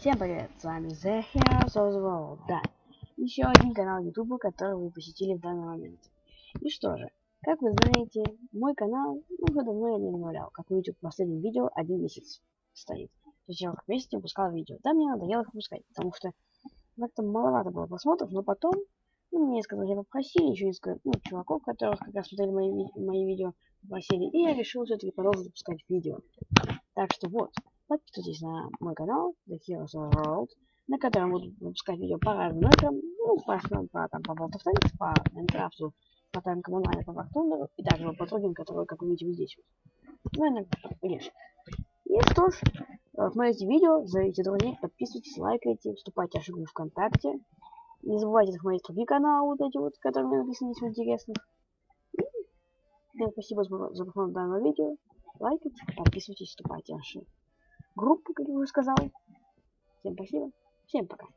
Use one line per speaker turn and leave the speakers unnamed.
Всем привет, с вами The Heroes of the World, да, еще один канал YouTube, который вы посетили в данный момент. И что же, как вы знаете, мой канал, уже давно я не обновлял, как вы видите в последнем видео 1 месяц стоит. То есть я в месяц выпускал видео, да, мне надоело их выпускать, потому что как-то маловато было просмотров, но потом, мне сказали, я попросили еще несколько, чуваков, которые как раз смотрели мои видео, попросили, и я решил все-таки продолжить выпускать видео. Так что вот, подписывайтесь на мой канал The Heroes of the World, на котором буду выпускать видео по разным играм, по World of Tanks, по Майнкрафту, по танкам онлайн, по Вартундеру, и также по другим, которые, как вы видите, вот здесь вот. Ну, иногда лишь. И что ж, смотрите видео, зовите друзей, подписывайтесь, лайкайте, вступайте в группу ВКонтакте. Не забывайте смотреть другие каналы, вот эти вот, которые мне написаны, если интересных. Всем спасибо за просмотр данного видео. Лайкайте, подписывайтесь, вступайте в нашу группу, как я уже сказал. Всем спасибо, всем пока.